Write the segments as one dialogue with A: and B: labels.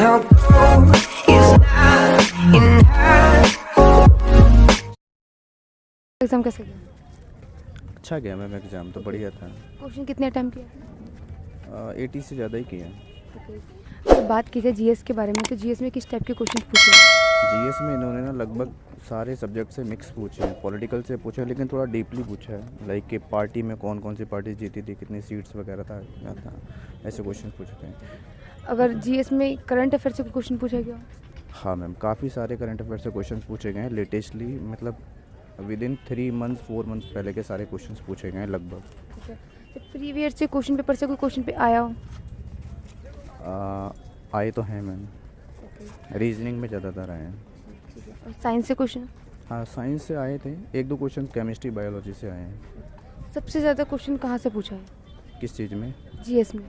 A: no gold is not enough.
B: Exam कैसे गया?
C: अच्छा गया मैम, एग्ज़ाम तो बढ़िया था।
B: क्वेश्चन कितने अटेम्प्ट किए?
C: 80 से ज़्यादा ही किया।
B: अगर बात की जाए जीएस के बारे में, तो जीएस में किस टाइप के क्वेश्चन पूछे हैं?
C: जीएस में इन्होंने ना लगभग सारे सब्जेक्ट से मिक्स पूछे हैं, पॉलिटिकल से पूछे हैं, लेकिन थोड़ा डीपली पूछा है। लाइक कि पार्टी में कौन कौन सी पार्टी जीती थी, कितनी सीट्स वगैरह था, क्या था, ऐसे क्वेश्चन पूछते हैं।
B: अगर जीएस में करंट अफेयर से क्वेश्चन पूछा गया?
C: हाँ मैम, काफ़ी सारे करंट अफेयर से क्वेश्चन पूछे गए हैं लेटेस्टली, मतलब विद इन 3 मंथ्स 4 मंथ्स पहले के सारे क्वेश्चन पूछे गए हैं लगभग।
B: अच्छा, तो प्रीवियस से क्वेश्चन पेपर से कोई क्वेश्चन पे आया हो?
C: आए तो हैं मैम, रीजनिंग में ज़्यादातर आए हैं।
B: और साइंस से क्वेश्चन?
C: हाँ, साइंस से आए थे, 1-2 क्वेश्चन केमिस्ट्री बायोलॉजी से आए हैं।
B: सबसे ज़्यादा क्वेश्चन कहाँ से पूछा है
C: किस चीज़ में?
B: जीएस में?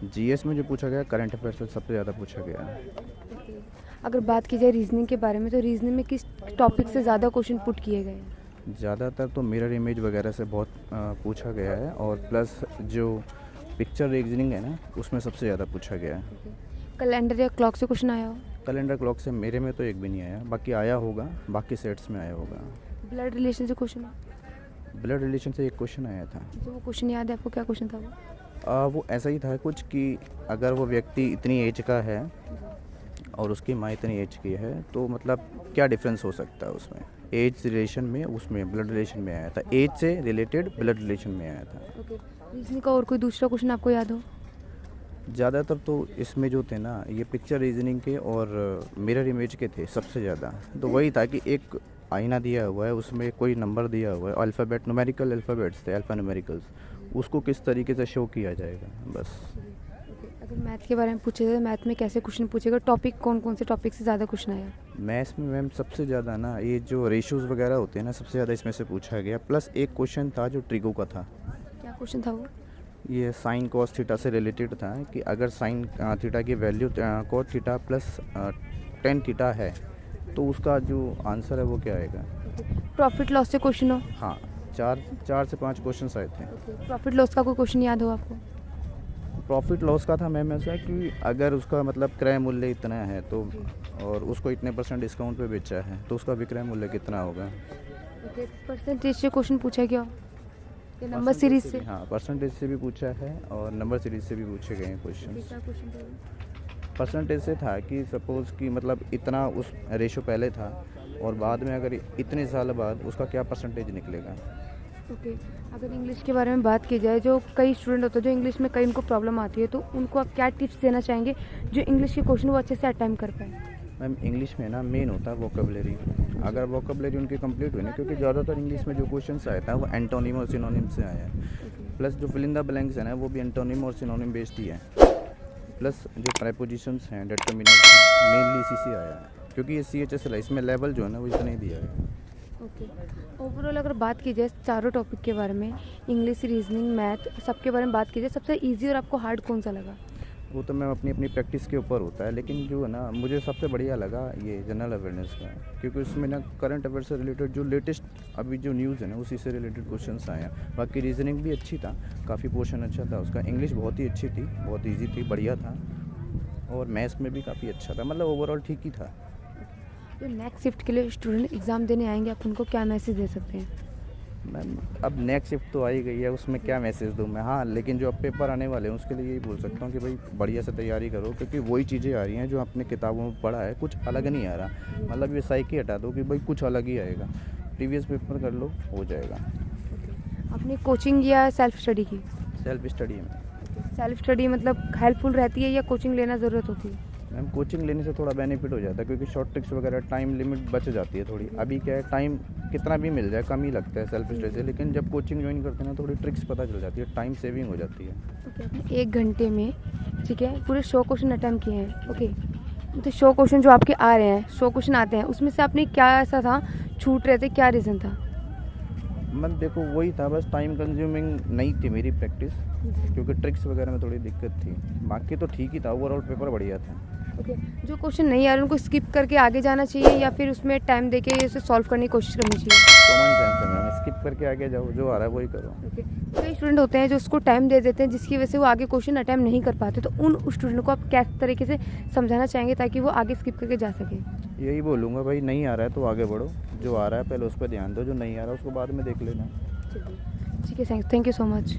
C: जीएस में जो पूछा गया करंट अफेयर से सबसे ज़्यादा पूछा गया है।
B: अगर बात की जाए रीजनिंग के बारे में, तो रीजनिंग में किस टॉपिक से ज़्यादा क्वेश्चन पुट किए गए हैं?
C: ज़्यादातर तो मिरर इमेज वगैरह से बहुत पूछा गया है, और प्लस जो पिक्चर रीजनिंग है ना, उसमें सबसे ज़्यादा पूछा गया है।
B: कैलेंडर या क्लॉक से क्वेश्चन आया हो?
C: कैलेंडर क्लॉक से मेरे में तो एक भी नहीं आया, बाकी आया होगा, बाकी सेट्स में आया होगा।
B: ब्लड रिलेशन से क्वेश्चन?
C: ब्लड रिलेशन से एक क्वेश्चन आया था।
B: जो वो क्वेश्चन याद है आपको, क्या क्वेश्चन था वो?
C: वो ऐसा ही था कुछ कि अगर वो व्यक्ति इतनी एज का है और उसकी माँ इतनी एज की है, तो मतलब क्या डिफरेंस हो सकता है उसमें, एज रिलेशन में, उसमें ब्लड रिलेशन में आया था, एज से रिलेटेड ब्लड रिलेशन में आया था।
B: ओके, रीजनिंग का और कोई दूसरा क्वेश्चन आपको याद हो?
C: ज़्यादातर तो इसमें जो थे ना, ये पिक्चर रीजनिंग के और मिरर इमेज के थे सबसे ज़्यादा। तो वही था कि एक आईना दिया हुआ है, उसमें कोई नंबर दिया हुआ है, अल्फ़ाबेट, न्यूमेरिकल अल्फ़ाबेट्स थे, अल्फ़ा न्यूमेरिकल्स, उसको किस तरीके से शो किया जाएगा, बस।
B: अगर मैथ के बारे में पूछे जाए, मैथ में कैसे क्वेश्चन पूछेगा? टॉपिक कौन कौन से टॉपिक से ज़्यादा क्वेश्चन आया?
C: मैथ्स में मैम सबसे ज़्यादा ना ये जो रेशियोज़ वगैरह होते हैं ना, सबसे ज़्यादा इसमें से पूछा गया। प्लस एक क्वेश्चन था जो ट्रिगो का था।
B: क्या क्वेश्चन था वो?
C: ये साइन कॉस थीटा से रिलेटेड था कि अगर साइन थीटा की value cos theta plus tan theta है, तो उसका जो आंसर है वो क्या आएगा।
B: प्रॉफिट लॉस से क्वेश्चन हो?
C: हाँ, चार से 5 क्वेश्चन आए थे।
B: प्रॉफिट लॉस का कोई क्वेश्चन याद हो आपको?
C: प्रॉफिट लॉस का था मैम ऐसा कि अगर उसका मतलब क्रय मूल्य इतना है, तो और उसको इतने % डिस्काउंट पे बेचा है, तो उसका विक्रय मूल्य कितना होगा।
B: ओके, परसेंटेज से क्वेश्चन पूछा गया या नंबर सीरीज से?
C: हाँ, परसेंटेज से भी पूछा है और नंबर सीरीज से भी पूछे गए हैं क्वेश्चन।
B: क्या क्वेश्चन था वो?
C: परसेंटेज से था कि सपोज़ कि मतलब इतना उस रेशो पहले था, और बाद में अगर इतने साल बाद उसका क्या परसेंटेज निकलेगा।
B: ओके, अगर इंग्लिश के बारे में बात की जाए, जो कई स्टूडेंट होते हैं जो इंग्लिश में कई उनको प्रॉब्लम आती है, तो उनको आप क्या टिप्स देना चाहेंगे जो इंग्लिश के क्वेश्चन वो अच्छे से अटेम्प्ट कर पाए?
C: मैम, इंग्लिश में ना मेन होता है वोकेबलरी। अगर वोकेबलरी उनकी कंप्लीट हुई ना, क्योंकि ज़्यादातर इंग्लिश में जो क्वेश्चंस आया था वो एंटोनिम और सिनोनिम से आया है। प्लस जो फिल इन द ब्लैंक्स है ना, वो भी एंटोनिम और सिनोनिम बेस्ड ही है। प्लस जो प्रेपोजिशंस हैं, डिटर्मिनर्स हैं, मेनली इसी से आया है, क्योंकि ये CHSL है, इसमें लेवल जो है ना वो इतना ही दिया है।
B: ओके, ओवरऑल अगर बात की जाए चारों टॉपिक के बारे में, इंग्लिश, रीजनिंग, मैथ, सबके बारे में बात की जाए, सबसे ईजी और आपको हार्ड कौन सा लगा?
C: वो तो मैम अपनी अपनी प्रैक्टिस के ऊपर होता है, लेकिन जो है ना मुझे सबसे बढ़िया लगा ये जनरल अवेयरनेस का, क्योंकि उसमें ना करंट अफेयर से रिलेटेड जो लेटेस्ट अभी जो न्यूज़ है ना, उसी से रिलेटेड क्वेश्चंस आए हैं। बाकी रीजनिंग भी अच्छी था, काफ़ी पोर्शन अच्छा था उसका, इंग्लिश बहुत ही अच्छी थी, बहुत ईजी थी, बढ़िया था, और मैथ्स में भी काफ़ी अच्छा था, मतलब ओवरऑल ठीक ही था।
B: जो नेक्स्ट शिफ्ट के लिए स्टूडेंट एग्ज़ाम देने आएंगे, आप उनको क्या मैसेज दे सकते हैं?
C: मैम, अब नेक्स्ट शिफ्ट तो आ ही गई है, उसमें क्या मैसेज दूँ मैं। हाँ, लेकिन जो अब पेपर आने वाले हैं उसके लिए यही बोल सकता हूँ कि भाई बढ़िया से तैयारी करो, क्योंकि वही चीज़ें आ रही हैं जो आपने किताबों में पढ़ा है, कुछ अलग नहीं आ रहा। मतलब ये साइकी हटा दो कि भाई कुछ अलग ही आएगा, प्रीवियस पेपर कर लो, हो जाएगा।
B: आपने कोचिंग या सेल्फ स्टडी की?
C: सेल्फ स्टडी में।
B: सेल्फ स्टडी मतलब हेल्पफुल रहती है या कोचिंग लेना ज़रूरत होती है?
C: मैम, कोचिंग लेने से थोड़ा बेनिफिट हो जाता है, क्योंकि शॉर्ट ट्रिक्स वगैरह टाइम लिमिट बच जाती है थोड़ी। अभी क्या है, टाइम कितना भी मिल जाए कम ही लगता है सेल्फ स्टडी से, लेकिन जब कोचिंग ज्वाइन करते हैं ना, थोड़ी ट्रिक्स पता चल जाती है, टाइम सेविंग हो जाती है।
B: ओके, आपने 1 घंटे में, ठीक है, पूरे 100 क्वेश्चन अटैम्प्ट किए हैं। ओके, तो 100 क्वेश्चन जो आपके आ रहे हैं, 100 क्वेश्चन आते हैं, उसमें से आपने क्या ऐसा था छूट रहे थे, क्या रीज़न था?
C: मैं देखो वही था, बस टाइम कंज्यूमिंग नहीं थी मेरी प्रैक्टिस, क्योंकि ट्रिक्स वगैरह में थोड़ी दिक्कत थी। बाकी तो ठीक ही था, ओवरऑल पेपर बढ़िया था।
B: ओके, जो क्वेश्चन नहीं आ रहा उनको स्किप करके आगे जाना चाहिए या फिर उसमें टाइम देके इसे सॉल्व करने की कोशिश करनी चाहिए?
C: कॉमन सेंस है मैम, स्किप करके आगे जाओ, जो आ रहा है वही करो।
B: ओके, कई स्टूडेंट होते हैं जो उसको टाइम दे देते हैं जिसकी वजह से वो आगे क्वेश्चन अटैम्प्ट नहीं कर पाते, तो उन स्टूडेंट को आप किस तरीके से समझाना चाहेंगे ताकि वो आगे स्किप करके जा सके?
C: यही बोलूँगा भाई, नहीं आ रहा है तो आगे बढ़ो, जो आ रहा है पहले उस पर ध्यान दो, जो नहीं आ रहा है उसको बाद में देख लेना।
B: चलिए, ठीक है, थैंक यू सो मच।